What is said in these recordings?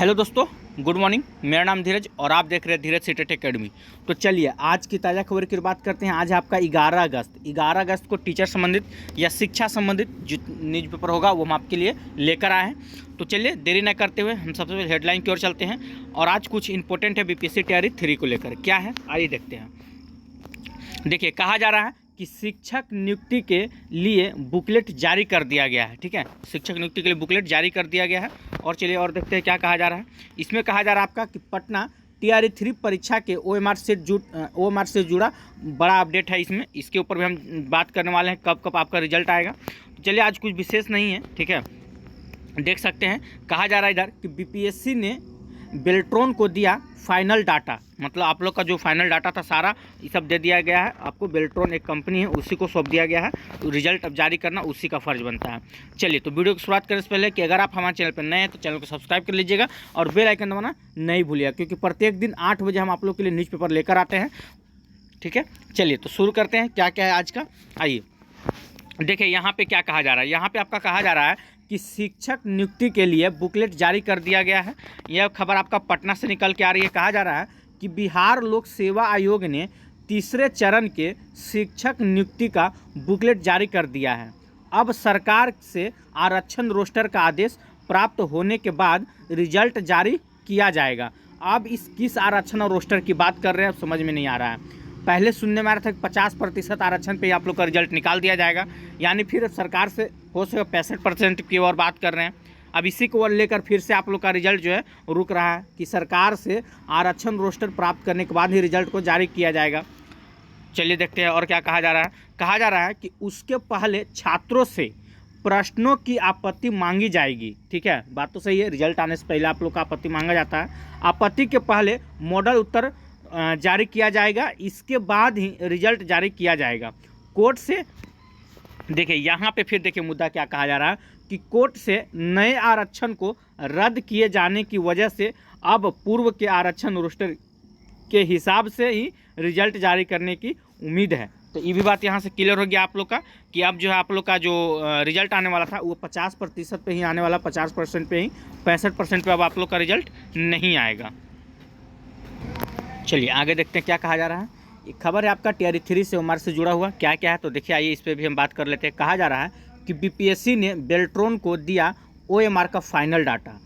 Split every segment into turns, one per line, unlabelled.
Hello दोस्तों, good morning. मेरा नाम धीरज और आप देख रहे हैं धीरज सीटेट एकेडमी। तो चलिए आज की ताज़ा खबर की बात करते हैं। आज है आपका 11 अगस्त को टीचर संबंधित या शिक्षा संबंधित जो न्यूज़ पेपर होगा वो हम आपके लिए लेकर आए हैं। तो चलिए देरी न करते हुए हम सबसे पहले हेडलाइन की ओर चलते हैं। और आज कुछ इंपॉर्टेंट है बीपीएससी तैयारी 3 को लेकर। क्या है आइए देखते हैं। देखिए, कहा जा रहा है कि शिक्षक नियुक्ति के लिए बुकलेट जारी कर दिया गया है। ठीक है, शिक्षक नियुक्ति के लिए बुकलेट जारी कर दिया गया है। और चलिए और देखते हैं क्या कहा जा रहा है। इसमें कहा जा रहा है आपका कि पटना टीआरई 3 परीक्षा के ओएमआर से जुड़ा बड़ा अपडेट है। इसके ऊपर भी हम बात करने वाले हैं, कब कब आपका रिजल्ट आएगा। तो चलिए आज कुछ विशेष नहीं है, ठीक है, देख सकते हैं। कहा जा रहा है इधर कि बीपीएससी ने बेल्ट्रॉन को दिया फाइनल डाटा, मतलब आप लोग का जो फाइनल डाटा था सारा ये सब दे दिया गया है आपको। बेल्ट्रॉन एक कंपनी है, उसी को सौंप दिया गया है। तो रिजल्ट अब जारी करना उसी का फर्ज बनता है। चलिए तो वीडियो की शुरुआत करने से पहले कि अगर आप हमारे चैनल पर नए हैं तो चैनल को सब्सक्राइब कर लीजिएगा और बेल आइकन दबाना नहीं भूलिएगा, क्योंकि प्रत्येक दिन 8 बजे हम आप लोग के लिए न्यूज़पेपर लेकर आते हैं। ठीक है, चलिए तो शुरू करते हैं क्या क्या है आज का। आइए देखिए यहाँ पे क्या कहा जा रहा है। यहाँ पे आपका कहा जा रहा है कि शिक्षक नियुक्ति के लिए बुकलेट जारी कर दिया गया है। यह खबर आपका पटना से निकल के आ रही है। कहा जा रहा है कि बिहार लोक सेवा आयोग ने तीसरे चरण के शिक्षक नियुक्ति का बुकलेट जारी कर दिया है। अब सरकार से आरक्षण रोस्टर का आदेश प्राप्त होने के बाद रिजल्ट जारी किया जाएगा। अब इस किस आरक्षण और रोस्टर की बात कर रहे हैं समझ में नहीं आ रहा है। पहले सुनने में आ रहा था कि 50% आरक्षण पे आप लोग का रिजल्ट निकाल दिया जाएगा, यानी फिर सरकार से हो सके 65% की ओर बात कर रहे हैं। अब इसी को लेकर फिर से आप लोग का रिजल्ट जो है रुक रहा है कि सरकार से आरक्षण रोस्टर प्राप्त करने के बाद ही रिजल्ट को जारी किया जाएगा। चलिए देखते हैं और क्या कहा जा रहा है। कहा जा रहा है कि उसके पहले छात्रों से प्रश्नों की आपत्ति मांगी जाएगी। ठीक है, बात तो सही है, रिजल्ट आने से पहले आप लोग का आपत्ति मांगा जाता है। आपत्ति के पहले मॉडल उत्तर जारी किया जाएगा, इसके बाद ही रिजल्ट जारी किया जाएगा। कोर्ट से देखिए यहाँ पे फिर देखिए मुद्दा क्या कहा जा रहा है कि कोर्ट से नए आरक्षण को रद्द किए जाने की वजह से अब पूर्व के आरक्षण रोस्टर के हिसाब से ही रिजल्ट जारी करने की उम्मीद है। तो ये भी बात यहाँ से क्लियर हो गया आप लोग का कि अब जो है आप लोग का जो रिजल्ट आने वाला था वो 50% पे ही आने वाला, 50% पे ही, 65% पे अब आप लोग का रिजल्ट नहीं आएगा। चलिए आगे देखते हैं क्या कहा जा रहा है। एक खबर है आपका टीआरई 3 से ओएमआर से जुड़ा हुआ, क्या क्या है तो देखिए आइए इस पर भी हम बात कर लेते हैं। कहा जा रहा है कि बीपीएससी ने बेल्ट्रॉन को दिया ओएमआर का फाइनल डाटा।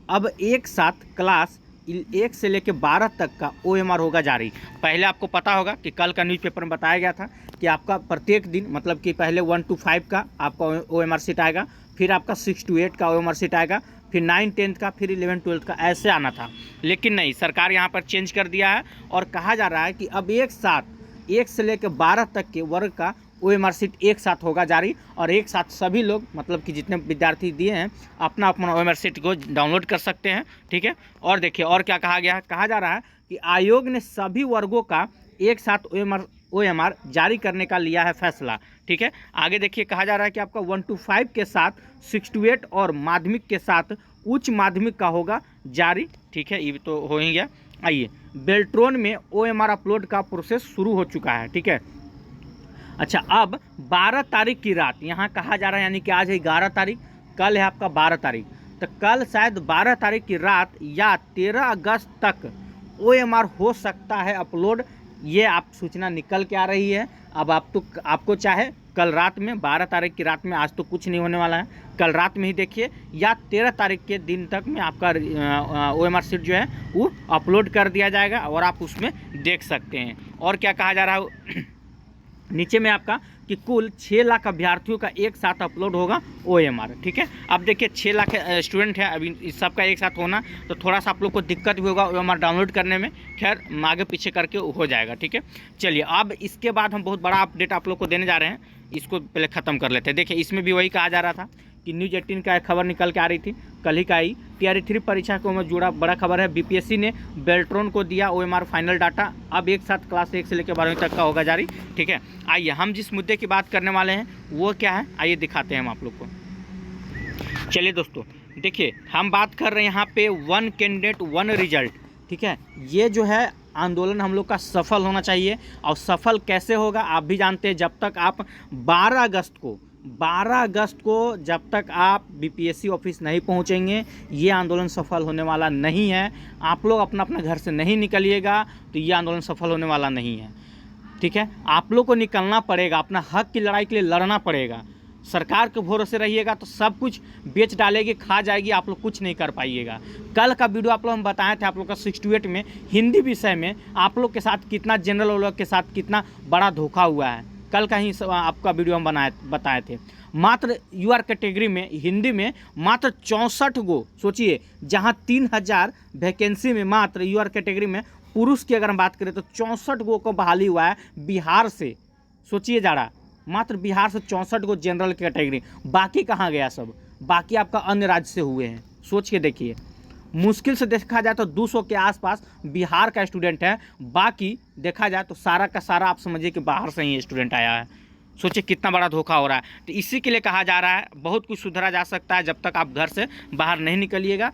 अब एक साथ क्लास 1 से लेकर 12 तक का ओएमआर होगा जारी। पहले आपको पता होगा कि कल का न्यूज़पेपर में बताया गया था कि आपका प्रत्येक दिन मतलब कि पहले 1 to 5 का आपका ओएमआर सीट आएगा, फिर आपका 6 to 8 का ओएमआर सीट आएगा, फिर 9, 10 का, फिर 11, 12 का, ऐसे आना था। लेकिन नहीं, सरकार यहाँ पर चेंज कर दिया है और कहा जा रहा है कि अब एक साथ 1 से लेकर 12 तक के वर्ग का ओएमआर सीट एक साथ होगा जारी। और एक साथ सभी लोग मतलब कि जितने विद्यार्थी दिए हैं अपना अपना ओएमआर सीट को डाउनलोड कर सकते हैं। ठीक है, और देखिए और क्या कहा गया है। कहा जा रहा है कि आयोग ने सभी वर्गों का एक साथ ओएमआर जारी करने का लिया है फैसला। ठीक है, आगे देखिए कहा जा रहा है कि आपका 1 to 5 के साथ 6 to 8 और माध्यमिक के साथ उच्च माध्यमिक का होगा जारी। ठीक है, ये तो हो ही गया। आइए, बेल्ट्रॉन में ओएमआर अपलोड का प्रोसेस शुरू हो चुका है। ठीक है, अच्छा अब 12 तारीख की रात यहाँ कहा जा रहा है, यानी कि आज है 11 तारीख, कल है आपका 12 तारीख, तो कल शायद 12 तारीख की रात या 13 अगस्त तक ओएमआर हो सकता है अपलोड। ये आप सूचना निकल के आ रही है। अब आपको चाहे कल रात में 12 तारीख की रात में, आज तो कुछ नहीं होने वाला है, कल रात में ही देखिए, या 13 तारीख के दिन तक में आपका ओएमआर सीट जो है वो अपलोड कर दिया जाएगा और आप उसमें देख सकते हैं। और क्या कहा जा रहा है नीचे में आपका कि कुल 6 लाख अभ्यर्थियों का एक साथ अपलोड होगा ओएमआर। ठीक है, अब देखिए 6 लाख स्टूडेंट है, अभी इस सब का एक साथ होना तो थोड़ा सा आप लोग को दिक्कत भी होगा ओएमआर डाउनलोड करने में। खैर आगे पीछे करके हो जाएगा। ठीक है, चलिए अब इसके बाद हम बहुत बड़ा अपडेट आप लोग को देने जा रहे हैं, इसको पहले ख़त्म कर लेते हैं। देखिए इसमें भी वही कहा जा रहा था कि न्यूज़ 18 का एक खबर निकल के आ रही थी, कल ही का आई। टीआरई 3 परीक्षा को जुड़ा बड़ा खबर है। बीपीएससी ने बेल्ट्रॉन को दिया ओएमआर फाइनल डाटा। अब एक साथ क्लास 1 से लेकर 12वीं तक का होगा जारी। ठीक है, आइए हम जिस मुद्दे की बात करने वाले हैं वो क्या है आइए दिखाते हैं हम आप लोग को। चलिए दोस्तों देखिए हम बात कर रहे हैं यहाँ पे 1 कैंडिडेट 1 रिजल्ट। ठीक है, ये जो है आंदोलन हम लोग का सफल होना चाहिए। और सफल कैसे होगा आप भी जानते हैं, जब तक आप 12 अगस्त को 12 अगस्त को जब तक आप बीपीएससी ऑफिस नहीं पहुंचेंगे ये आंदोलन सफल होने वाला नहीं है। आप लोग अपना अपना घर से नहीं निकलिएगा तो ये आंदोलन सफल होने वाला नहीं है। ठीक है, आप लोग को निकलना पड़ेगा, अपना हक की लड़ाई के लिए लड़ना पड़ेगा। सरकार के भरोसे रहिएगा तो सब कुछ बेच डालेगी, खा जाएगी, आप लोग कुछ नहीं कर पाइएगा। कल का वीडियो आप लोग हम बताए थे, आप लोग का 6-8 में हिंदी विषय में आप लोग के साथ कितना जनरल लोग के साथ कितना बड़ा धोखा हुआ है। कल का ही आपका वीडियो हम बताए थे। मात्र यूआर कैटेगरी में हिंदी में मात्र 64 गो, सोचिए जहां 3000 वैकेंसी में मात्र यूआर कैटेगरी में पुरुष की अगर हम बात करें तो 64 गो को बहाली हुआ है बिहार से। सोचिए जरा, मात्र बिहार से 64 गो जनरल कैटेगरी, बाकी कहाँ गया सब? बाकी आपका अन्य राज्य से हुए हैं। सोच के देखिए, मुश्किल से देखा जाए तो 200 के आसपास बिहार का स्टूडेंट है, बाकी देखा जाए तो सारा का सारा आप समझिए कि बाहर से ही स्टूडेंट आया है। सोचिए कितना बड़ा धोखा हो रहा है। तो इसी के लिए कहा जा रहा है बहुत कुछ सुधरा जा सकता है जब तक आप घर से बाहर नहीं निकलिएगा।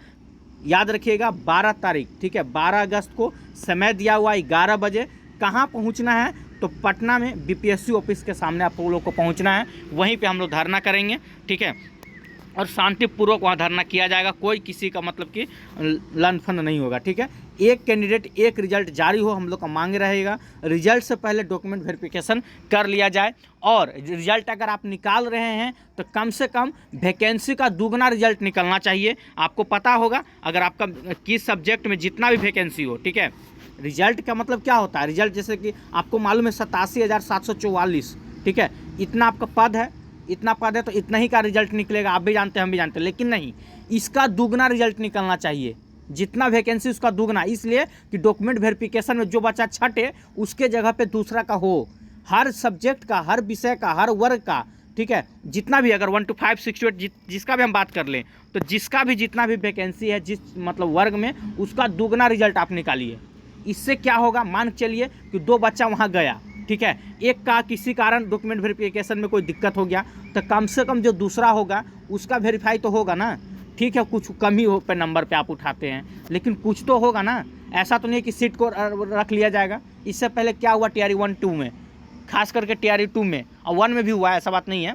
याद रखिएगा 12 तारीख, ठीक है, 12 अगस्त को समय दिया हुआ 11 बजे। कहाँ पहुँचना है? तो पटना में बीपीएससी ऑफिस के सामने आप लोग को पहुँचना है। वहीं पे हम लोग धरना करेंगे, ठीक है, और शांतिपूर्वक वहाँ धरना किया जाएगा। कोई किसी का मतलब कि लंफन नहीं होगा, ठीक है। एक कैंडिडेट एक रिजल्ट जारी हो, हम लोग का मांग रहेगा। रिजल्ट से पहले डॉक्यूमेंट वेरिफिकेशन कर लिया जाए, और रिजल्ट अगर आप निकाल रहे हैं तो कम से कम वैकेंसी का दुगना रिजल्ट निकलना चाहिए। आपको पता होगा अगर आपका किस सब्जेक्ट में जितना भी वैकेंसी हो, ठीक है। रिजल्ट का मतलब क्या होता है? रिजल्ट जैसे कि आपको मालूम है 87,744, ठीक है, इतना आपका पद है, इतना पद है तो इतना ही का रिजल्ट निकलेगा। आप भी जानते हैं, हम भी जानते हैं, लेकिन नहीं, इसका दुगना रिजल्ट निकलना चाहिए। जितना वैकेंसी उसका दुगना, इसलिए कि डॉक्यूमेंट वेरिफिकेशन में जो बच्चा छठे उसके जगह पे दूसरा का हो। हर सब्जेक्ट का, हर विषय का, हर वर्ग का, ठीक है, जितना भी अगर 1 to 5, 6 to 8 जिसका भी हम बात कर लें तो जिसका भी जितना भी वैकेंसी है जिस मतलब वर्ग में, उसका दुगना रिजल्ट आप निकालिए। इससे क्या होगा? मान चलिए कि 2 बच्चा वहाँ गया, ठीक है, एक का किसी कारण डॉक्यूमेंट वेरिफिकेशन में कोई दिक्कत हो गया तो कम से कम जो दूसरा होगा उसका वेरीफाई तो होगा ना। ठीक है, कुछ कमी हो पे नंबर पे आप उठाते हैं, लेकिन कुछ तो होगा ना। ऐसा तो नहीं कि सीट को रख लिया जाएगा। इससे पहले क्या हुआ TRE 1-2 में, खास करके TRE 2 में और 1 में भी हुआ है। ऐसा बात नहीं है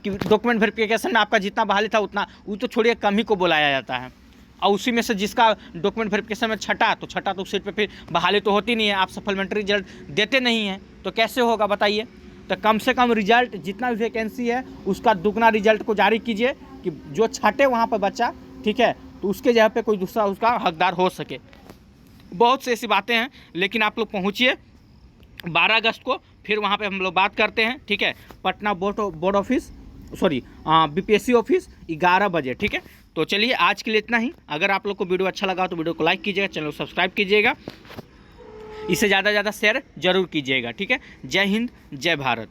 कि डॉक्यूमेंट वेरिफिकेशन में आपका जितना बहाली था उतना, वो तो छोड़िए, कम ही को बुलाया जाता है। और उसी में से जिसका डॉक्यूमेंट वेरिफिकेशन में छटा तो सीट पे फिर बहाली तो होती नहीं है। आप सप्लीमेंट्री रिजल्ट देते नहीं हैं तो कैसे होगा बताइए? तो कम से कम रिजल्ट जितना भी वैकेंसी है उसका दुगना रिजल्ट को जारी कीजिए कि जो छठे वहाँ पर बच्चा, ठीक है, तो उसके जगह पे कोई दूसरा उसका हकदार हो सके। बहुत से ऐसी बातें हैं, लेकिन आप लोग पहुँचिए 12 अगस्त को, फिर वहाँ पे हम लोग बात करते हैं, ठीक है। Patna board office, sorry BPSC office 11 बजे, ठीक है। तो चलिए आज के लिए इतना ही। अगर आप लोग को वीडियो अच्छा लगा तो वीडियो को लाइक कीजिएगा, चैनल को सब्सक्राइब कीजिएगा, इसे ज़्यादा से ज़्यादा शेयर जरूर कीजिएगा, ठीक है। जय हिंद, जय भारत।